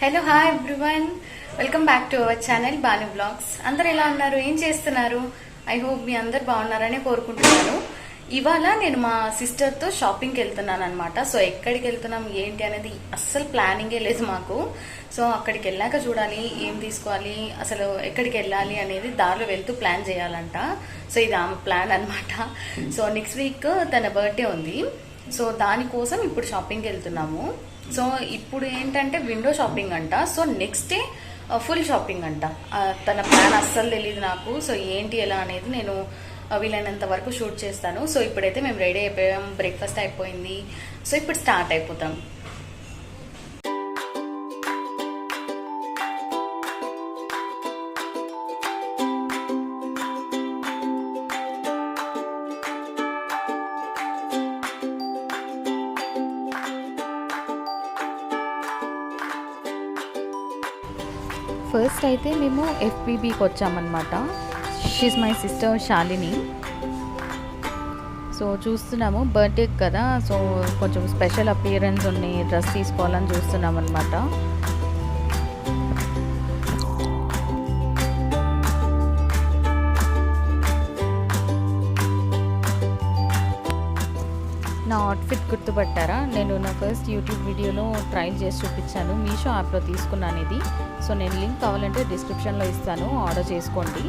Hello hi everyone, welcome back to our channel Banu blogs. అందరు ఎలా ఉన్నారు, ఏం చేస్తున్నారు? ఐ హోప్ మీ అందరు బాగున్నారని కోరుకుంటున్నాను. ఇవాళ నేను మా సిస్టర్తో షాపింగ్కి వెళ్తున్నాను అనమాట. సో ఎక్కడికి వెళ్తున్నాం ఏంటి అనేది అస్సలు ప్లానింగే లేదు మాకు. సో అక్కడికి వెళ్ళాక చూడాలి ఏం తీసుకోవాలి, అసలు ఎక్కడికి వెళ్ళాలి అనేది దారిలో వెళ్తూ ప్లాన్ చేయాలంట. సో ఇది ఆమె ప్లాన్ అనమాట. సో నెక్స్ట్ వీక్ తన బర్త్డే ఉంది. సో దానికోసం ఇప్పుడు షాపింగ్కి వెళ్తున్నాము. సో ఇప్పుడు ఏంటంటే విండో షాపింగ్ అంట. So next day full shopping అంట. తన ప్లాన్ అస్సలు తెలియదు నాకు. సో ఏంటి ఎలా అనేది నేను వీలైనంత వరకు షూట్ చేస్తాను. సో ఇప్పుడైతే మేము రెడీ అయిపోయాం, బ్రేక్ఫాస్ట్ అయిపోయింది. సో ఇప్పుడు స్టార్ట్ అయిపోతాం. ఫస్ట్ అయితే మేము ఎఫ్బీబీకి వచ్చామన్నమాట. She's my sister Shalini. So చూస్తున్నాము బర్త్డే కదా, సో కొంచెం స్పెషల్ అపియరెన్స్ ఉన్నాయి, డ్రెస్ తీసుకోవాలని చూస్తున్నాం అనమాట. నా అవుట్ఫిట్ గుర్తుపట్టారా? నేను నా ఫస్ట్ యూట్యూబ్ వీడియోలో ట్రైల్ చేసి చూపించాను. మీషో యాప్లో తీసుకున్నాను ఇది. సో నేను లింక్ కావాలంటే డిస్క్రిప్షన్లో ఇస్తాను, ఆర్డర్ చేసుకోండి.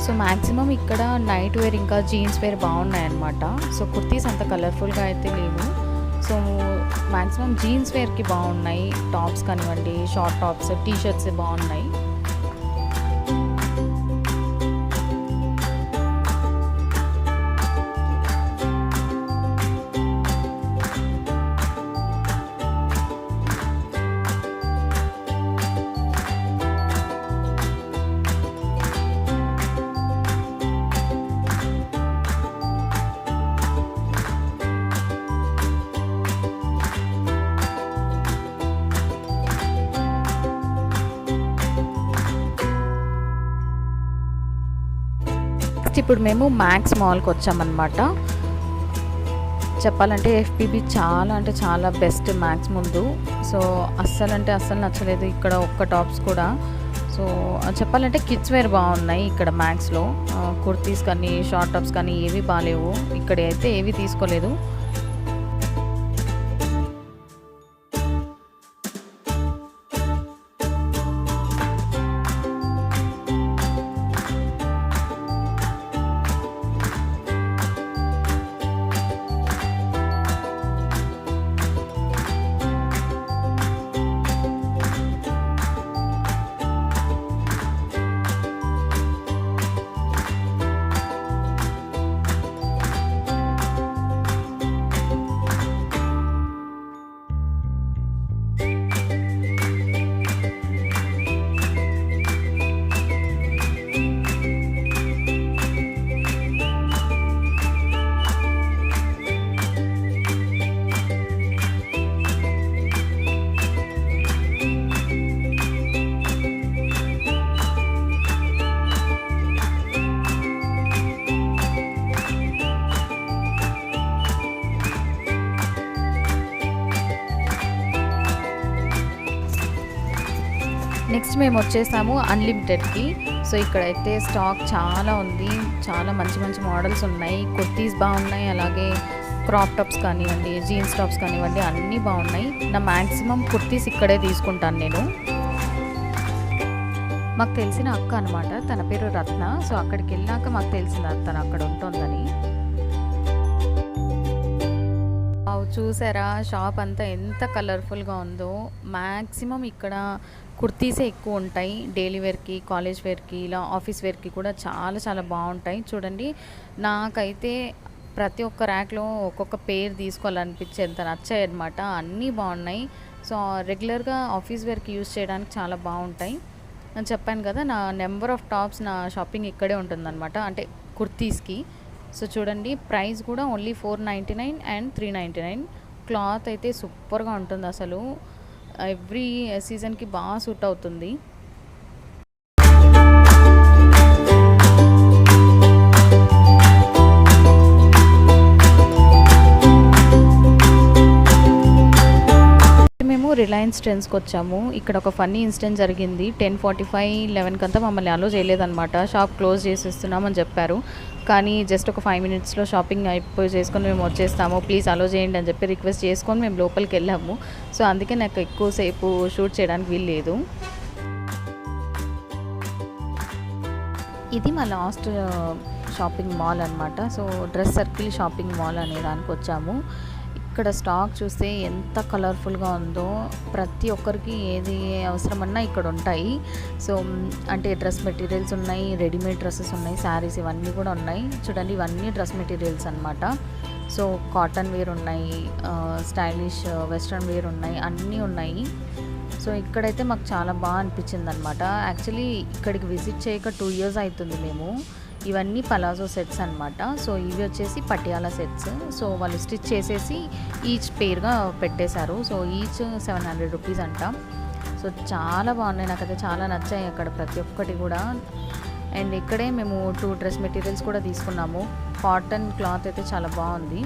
సో మ్యాక్సిమం ఇక్కడ నైట్ వేర్ ఇంకా జీన్స్ వేర్ బాగున్నాయి అన్నమాట. సో కుర్తీస్ అంత కలర్ఫుల్గా అయితే లేవు. సో మ్యాక్సిమం జీన్స్ వేర్కి బాగున్నాయి. టాప్స్ కానివ్వండి, షార్ట్ టాప్స్, టీ షర్ట్స్ బాగున్నాయి. ఇప్పుడు మేము మ్యాక్స్ మాల్కి వచ్చామన్నమాట. చెప్పాలంటే ఎఫ్బీబీ చాలా అంటే చాలా బెస్ట్ మ్యాక్స్ ముందు. సో అస్సలు నచ్చలేదు ఇక్కడ ఒక్క టాప్స్ కూడా. సో చెప్పాలంటే కిడ్స్ వేర్ బాగున్నాయి ఇక్కడ మ్యాక్స్లో. కుర్తీస్ కానీ షార్ట్ టాప్స్ కానీ ఏవి బాగాలేవు. ఇక్కడ అయితే ఏవి తీసుకోలేదు. నెక్స్ట్ మేము వచ్చేసాము అన్లిమిటెడ్కి. సో ఇక్కడైతే స్టాక్ చాలా ఉంది, చాలా మంచి మంచి మోడల్స్ ఉన్నాయి. కుర్తీస్ బాగున్నాయి, అలాగే క్రాప్ టాప్స్ కానివ్వండి, జీన్స్ టాప్స్ కానివ్వండి, అన్నీ బాగున్నాయి. నా మ్యాక్సిమం కుర్తీస్ ఇక్కడే తీసుకుంటాను నేను. మాకు తెలిసిన అక్క అనమాట, తన పేరు రత్న. సో అక్కడికి వెళ్ళాక మాకు తెలిసిన తను అక్కడ ఉంటుందని. చూసారా షాప్ అంతా ఎంత కలర్ఫుల్గా ఉందో. మ్యాక్సిమం ఇక్కడ కుర్తీసే ఎక్కువ ఉంటాయి. డైలీ వేర్కి, కాలేజ్ వేర్కి, ఇలా ఆఫీస్ వేర్కి కూడా చాలా చాలా బాగుంటాయి. చూడండి, నాకైతే ప్రతి ఒక్క ర్యాక్లో ఒక్కొక్క పేర్ తీసుకోవాలనిపించేంత నచ్చాయి అనమాట. అన్నీ బాగున్నాయి. సో రెగ్యులర్గా ఆఫీస్ వేర్కి యూజ్ చేయడానికి చాలా బాగుంటాయి. నేను చెప్పాను కదా, నా నెంబర్ ఆఫ్ టాప్స్ నా షాపింగ్ ఇక్కడే ఉంటుందన్నమాట, అంటే కుర్తీస్కి. సో చూడండి, ప్రైస్ కూడా ఓన్లీ 499 అండ్ 399. క్లాత్ అయితే సూపర్గా ఉంటుంది అసలు. ఎవ్రీ సీజన్కి బాగా సూట్ అవుతుంది. మేము రిలయన్స్ ట్రెండ్స్కి వచ్చాము. ఇక్కడ ఒక ఫన్నీ ఇన్సిడెంట్ జరిగింది. 10:45, 11 కంతా మమ్మల్ని అలో చేయలేదన్నమాట. షాప్ క్లోజ్ చేసేస్తున్నామని చెప్పారు. కానీ జస్ట్ ఒక 5 మినిట్స్లో షాపింగ్ అయిపోయి చేసుకొని మేము వచ్చేస్తాము, ప్లీజ్ అలో చేయండి అని చెప్పి రిక్వెస్ట్ చేసుకొని మేము లోపలికి వెళ్ళాము. సో అందుకే నాకు ఎక్కువసేపు షూట్ చేయడానికి వీలు లేదు. ఇది మా లాస్ట్ షాపింగ్ మాల్ అనమాట. So dress circle shopping mall అనే దానికి వచ్చాము. ఇక్కడ స్టాక్ చూస్తే ఎంత కలర్ఫుల్గా ఉందో. ప్రతి ఒక్కరికి ఏది అవసరమన్నా ఇక్కడ ఉంటాయి. సో అంటే డ్రెస్ మెటీరియల్స్ ఉన్నాయి, రెడీమేడ్ డ్రెస్సెస్ ఉన్నాయి, శారీస్ ఇవన్నీ కూడా ఉన్నాయి. చూడండి, ఇవన్నీ డ్రెస్ మెటీరియల్స్ అనమాట. సో కాటన్ వేర్ ఉన్నాయి, స్టైలిష్ వెస్ట్రన్ వేర్ ఉన్నాయి, అన్నీ ఉన్నాయి. సో ఇక్కడైతే మాకు చాలా బాగా అనిపించింది అనమాట. యాక్చువల్లీ ఇక్కడికి విజిట్ చేయక 2 years అవుతుంది మేము. ఇవన్నీ పలాజో సెట్స్ అనమాట. సో ఇవి వచ్చేసి పటియాలా సెట్స్. సో వాళ్ళు స్టిచ్ చేసేసి ఈచ్ పేర్గా పెట్టేశారు. సో ఈచ్ 700 రూపీస్ అంట. సో చాలా బాగున్నాయి, నాకైతే చాలా నచ్చాయి అక్కడ ప్రతి ఒక్కటి కూడా. అండ్ ఇక్కడే మేము 2 డ్రెస్ మెటీరియల్స్ కూడా తీసుకున్నాము. కాటన్ క్లాత్ అయితే చాలా బాగుంది.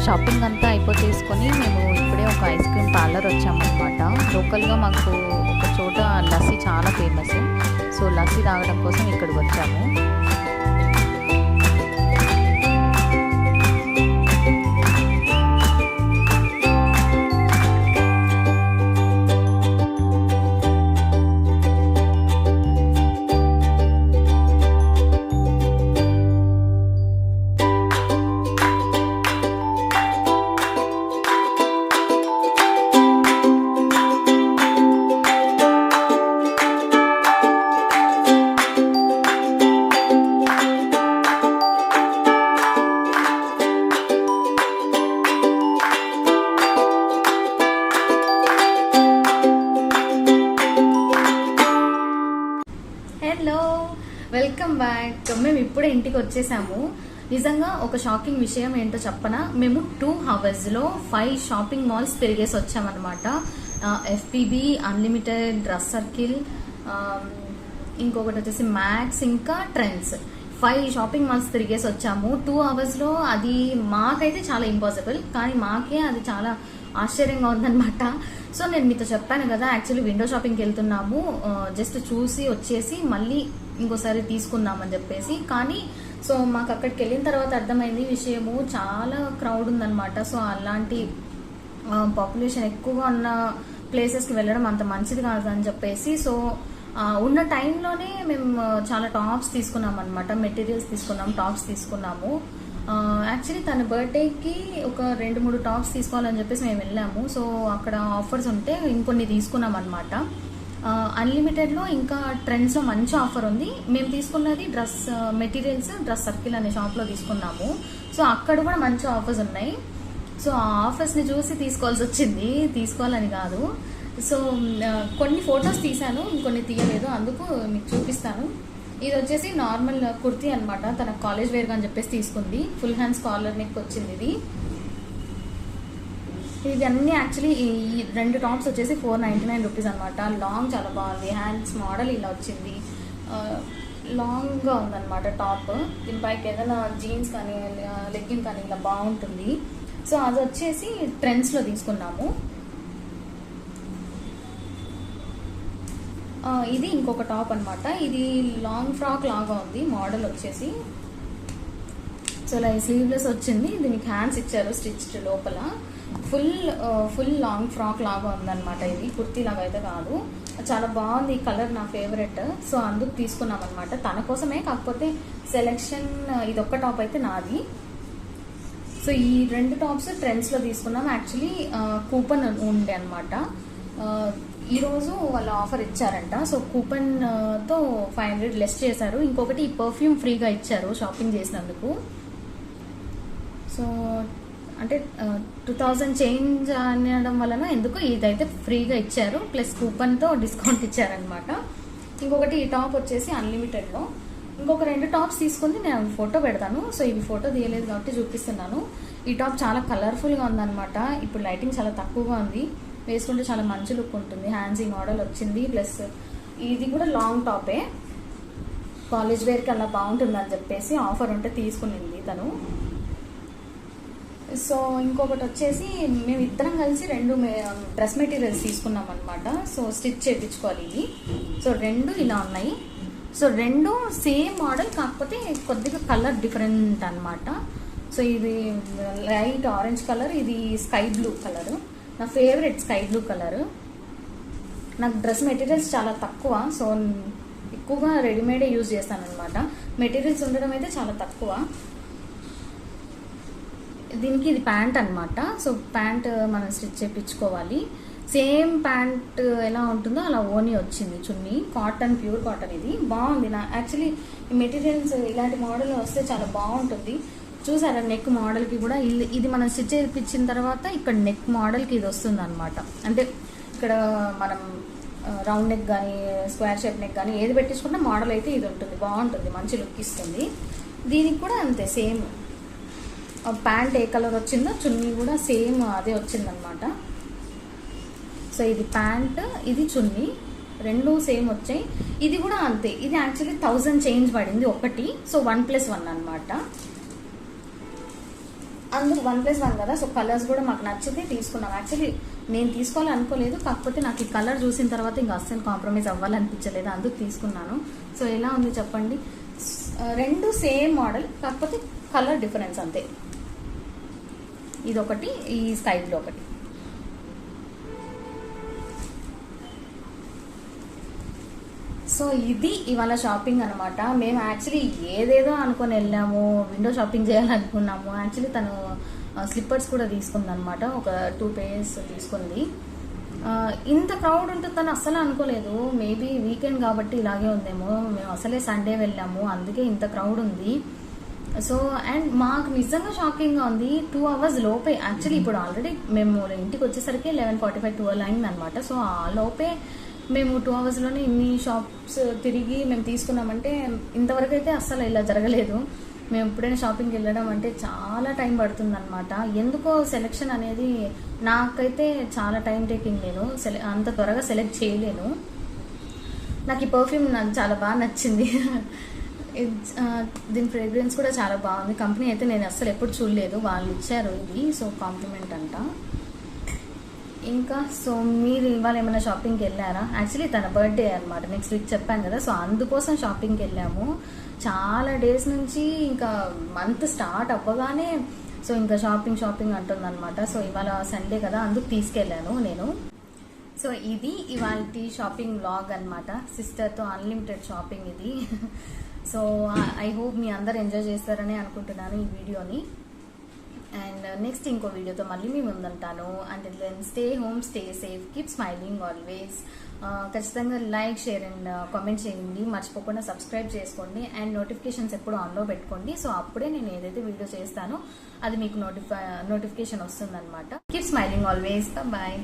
షాపింగ్ అంతా అయిపోతేసుకొని మేము ఇప్పుడే ఒక ఐస్ క్రీమ్ పార్లర్ వచ్చామన్నమాట. లోకల్గా మాకు ఒక చోట లస్సీ చాలా ఫేమస్. సో లస్సీ తాగడం కోసం ఇక్కడికి వచ్చాము. Hello, welcome back. మేము ఇప్పుడే ఇంటికి వచ్చేసాము. నిజంగా ఒక షాకింగ్ విషయం ఏంటో చెప్పనా, మేము 2 hours-లో 5 షాపింగ్ మాల్స్ తిరిగేసి వచ్చామన్నమాట. FPB, అన్లిమిటెడ్, డ్రెస్ సర్కిల్, ఇంకొకటి వచ్చేసి మ్యాక్స్, ఇంకా ట్రెండ్స్. 5 షాపింగ్ మాల్స్ తిరిగేసి వచ్చాము 2 hours-లో. అది మాకైతే చాలా ఇంపాసిబుల్, కానీ మాకే అది చాలా ఆశ్చర్యంగా ఉందన్నమాట. సో నేను మీతో చెప్పాను కదా, యాక్చువల్లీ విండో షాపింగ్కి వెళ్తున్నాము, జస్ట్ చూసి వచ్చేసి మళ్ళీ ఇంకోసారి తీసుకుందామని చెప్పేసి. కానీ సో మాకు అక్కడికి వెళ్ళిన తర్వాత అర్థమైంది విషయము, చాలా క్రౌడ్ ఉందన్నమాట. సో అలాంటి పాపులేషన్ ఎక్కువగా ఉన్న ప్లేసెస్కి వెళ్ళడం అంత మంచిది కాదని చెప్పేసి, సో ఉన్న టైంలోనే మేము చాలా టాప్స్ తీసుకున్నాం అనమాట. మెటీరియల్స్ తీసుకున్నాం, టాప్స్ తీసుకున్నాము. యాక్చువల్లీ తన బర్త్డేకి ఒక 2-3 టాప్స్ తీసుకోవాలని చెప్పేసి మేము వెళ్ళాము. సో అక్కడ ఆఫర్స్ ఉంటే ఇంకొన్ని తీసుకున్నాం అనమాట. అన్లిమిటెడ్లో ఇంకా ట్రెండ్స్లో మంచి ఆఫర్ ఉంది. మేము తీసుకున్నది డ్రెస్ మెటీరియల్స్ డ్రెస్ సర్కిల్ అనే షాప్లో తీసుకున్నాము. సో అక్కడ కూడా మంచి ఆఫర్స్ ఉన్నాయి. సో ఆ ఆఫర్స్ని చూసి తీసుకోవాల్సి వచ్చింది, తీసుకోవాలని కాదు. సో కొన్ని ఫొటోస్ తీసాను, ఇంకొన్ని తీయలేదు, అందుకు మీకు చూపిస్తాను. ఇది వచ్చేసి నార్మల్ కుర్తీ అనమాట. తన కాలేజ్ వేర్గా అని చెప్పేసి తీసుకుంది. ఫుల్ హ్యాండ్స్ కాలర్ నెక్ వచ్చింది ఇది. ఇవన్నీ యాక్చువల్లీ ఈ 2 టాప్స్ వచ్చేసి 499 రూపీస్ అనమాట. లాంగ్ చాలా బాగుంది. హ్యాండ్స్ మోడల్ ఇలా వచ్చింది. లాంగ్గా ఉందన్నమాట టాప్. దీనిపైకి ఏదైనా జీన్స్ కానీ లెగ్గిన్ కానీ ఇలా బాగుంటుంది. సో అది వచ్చేసి ట్రెండ్స్లో తీసుకున్నాము. ఇది ఇంకొక టాప్ అనమాట. ఇది లాంగ్ ఫ్రాక్ లాగా ఉంది మోడల్ వచ్చేసి. సో ఇలా స్లీవ్లెస్ వచ్చింది. దీనికి హ్యాండ్స్ ఇచ్చారు స్టిచ్డ్ లోపల. ఫుల్ లాంగ్ ఫ్రాక్ లాగా ఉందన్నమాట. ఇది కుర్తీ లాగా అయితే కాదు. చాలా బాగుంది. ఈ కలర్ నా ఫేవరెట్. సో అందుకు తీసుకున్నాం అనమాట తన కోసమే. కాకపోతే సెలెక్షన్ ఇదొక్క టాప్ అయితే నాది. సో ఈ 2 టాప్స్ ట్రెండ్స్లో తీసుకున్నాం. యాక్చువల్లీ కూపన్ ఉండే అనమాట. ఈరోజు వాళ్ళు ఆఫర్ ఇచ్చారంట. సో కూపన్తో 500 లెస్ చేశారు. ఇంకొకటి ఈ పర్ఫ్యూమ్ ఫ్రీగా ఇచ్చారు షాపింగ్ చేసినందుకు. సో అంటే 2000 చేంజ్ అనడం వలన ఎందుకు ఇదైతే ఫ్రీగా ఇచ్చారు. ప్లస్ కూపన్తో డిస్కౌంట్ ఇచ్చారనమాట. ఇంకొకటి ఈ టాప్ వచ్చేసి అన్లిమిటెడ్లో. ఇంకొక 2 టాప్స్ తీసుకుని నేను ఫోటో పెడతాను. సో ఇవి ఫోటో తీయలేదు కాబట్టి చూపిస్తున్నాను. ఈ టాప్ చాలా కలర్ఫుల్గా ఉందన్నమాట. ఇప్పుడు లైటింగ్ చాలా తక్కువగా ఉంది. వేసుకుంటే చాలా మంచి లుక్ ఉంటుంది. హ్యాండ్స్ ఈ మోడల్ వచ్చింది. ప్లస్ ఇది కూడా లాంగ్ టాపే. కాలేజ్ వేర్కి అలా బాగుంటుందని చెప్పేసి ఆఫర్ ఉంటే తీసుకునింది తను. సో ఇంకొకటి వచ్చేసి మేము ఇద్దరం కలిసి 2 డ్రెస్ మెటీరియల్స్ తీసుకున్నాం అనమాట. సో స్టిచ్ చేయించుకోవాలి ఇవి. సో 2 ఇలా ఉన్నాయి. సో 2 సేమ్ మోడల్, కాకపోతే కొద్దిగా కలర్ డిఫరెంట్ అనమాట. సో ఇది లైట్ ఆరెంజ్ కలర్, ఇది స్కై బ్లూ కలర్. నా ఫేవరెట్ స్కై బ్లూ కలర్. నాకు డ్రెస్ మెటీరియల్స్ చాలా తక్కువ. సో ఎక్కువగా రెడీమేడే యూజ్ చేస్తాను అనమాట. మెటీరియల్స్ ఉండడం అయితే చాలా తక్కువ. దీనికి ఇది ప్యాంట్ అనమాట. సో ప్యాంట్ మనం స్టిచ్ చేయించుకోవాలి. సేమ్ ప్యాంట్ ఎలా ఉంటుందో అలా ఓని వచ్చింది చున్నీ. Cotton, pure cotton. ఇది బాగుంది. నా యాక్చువల్లీ మెటీరియల్స్ ఇలాంటి మోడల్ వస్తే చాలా బాగుంటుంది. చూసారా నెక్ మోడల్కి కూడా ఇది మనం స్టిచ్ చేయించిన తర్వాత ఇక్కడ నెక్ మోడల్కి ఇది వస్తుంది అనమాట. అంటే ఇక్కడ మనం రౌండ్ నెక్ కానీ స్క్వేర్ షేప్ నెక్ కానీ ఏది పెట్టించుకున్నా మోడల్ అయితే ఇది ఉంటుంది. బాగుంటుంది, మంచి లుక్ ఇస్తుంది. దీనికి కూడా అంతే సేమ్. ప్యాంట్ ఏ కలర్ వచ్చిందో చున్నీ కూడా సేమ్ అదే వచ్చిందనమాట. సో ఇది ప్యాంట్, ఇది చున్నీ 2 సేమ్ వచ్చాయి. ఇది కూడా అంతే. ఇది యాక్చువల్లీ 1000 చేంజ్ పడింది ఒకటి. సో 1+1 అనమాట. అందుకు 1+1 కదా. సో కలర్స్ కూడా మాకు నచ్చితే తీసుకున్నాం. యాక్చువల్లీ నేను తీసుకోవాలనుకోలేదు. కాకపోతే నాకు ఈ కలర్ చూసిన తర్వాత ఇంకా అస్సలు కాంప్రమైజ్ అవ్వాలనిపించలేదు. అందుకు తీసుకున్నాను. సో ఎలా ఉంది చెప్పండి. 2 సేమ్ మోడల్, కాకపోతే కలర్ డిఫరెన్స్ అంతే. ఇదొకటి, ఈ స్కైలో ఒకటి. సో ఇది ఇవాళ షాపింగ్ అనమాట. మేము యాక్చువల్లీ ఏదేదో అనుకొని వెళ్ళాము. విండో షాపింగ్ చేయాలనుకున్నాము. యాక్చువల్లీ తను స్లిప్పర్స్ కూడా తీసుకుంది అనమాట. ఒక 2 పేర్స్ తీసుకుంది. ఇంత క్రౌడ్ ఉంటుందని అస్సలు అనుకోలేదు. మేబీ వీకెండ్ కాబట్టి ఇలాగే ఉందేమో. మేము అసలే సండే వెళ్ళాము, అందుకే ఇంత క్రౌడ్ ఉంది. సో అండ్ మాకు నిజంగా షాకింగ్గా ఉంది. 2 hours లోపే. యాక్చువల్లీ ఇప్పుడు ఆల్రెడీ మేము ఇంటికి వచ్చేసరికి 11:45, 12 అయింది అనమాట. సో ఆ లోపే మేము 2 hours ఇన్ని షాప్స్ తిరిగి మేము తీసుకున్నామంటే ఇంతవరకు అయితే అస్సలు ఇలా జరగలేదు. మేము ఎప్పుడైనా షాపింగ్కి వెళ్ళడం అంటే చాలా టైం పడుతుంది అనమాట. ఎందుకో సెలెక్షన్ అనేది నాకైతే చాలా టైం టేకింగ్. నేను అంత త్వరగా సెలెక్ట్ చేయలేను. నాకు ఈ పర్ఫ్యూమ్ నాకు చాలా బాగా నచ్చింది. దీని ఫ్రేగ్రెన్స్ కూడా చాలా బాగుంది. కంపెనీ అయితే నేను అస్సలు ఎప్పుడు చూడలేదు. వాళ్ళు ఇచ్చారు ఇది. సో కాంప్లిమెంట్ అంట. ఇంకా సో మీరు ఇవాళ ఏమైనా షాపింగ్కి వెళ్ళారా? యాక్చువల్లీ తన బర్త్డే అనమాట. నెక్స్ట్ వీక్ చెప్పాను కదా. సో అందుకోసం షాపింగ్కి వెళ్ళాము. చాలా డేస్ నుంచి ఇంకా మంత్ స్టార్ట్ అవ్వగానే సో ఇంకా షాపింగ్ అంటుంది అనమాట. సో ఇవాళ సండే కదా, అందుకు తీసుకెళ్ళాను నేను. సో ఇది ఇవాళ షాపింగ్ వ్లాగ్ అనమాట. సిస్టర్తో అన్లిమిటెడ్ షాపింగ్ ఇది. సో ఐ హోప్ మీ అందరు ఎంజాయ్ చేస్తారని అనుకుంటున్నాను ఈ వీడియోని. అండ్ నెక్స్ట్ ఇంకో వీడియోతో మళ్ళీ మీ ముందుంటాను. Until then stay home, stay safe, keep smiling always. ఖచ్చితంగా లైక్, షేర్ అండ్ కామెంట్ చేయండి. మర్చిపోకుండా సబ్స్క్రైబ్ చేసుకోండి. అండ్ నోటిఫికేషన్స్ ఎప్పుడు ఆన్లో పెట్టుకోండి. సో అప్పుడే నేను ఏదైతే వీడియో చేస్తానో అది మీకు నోటిఫికేషన్ వస్తుంది అనమాట. Keep smiling always. బాయ్.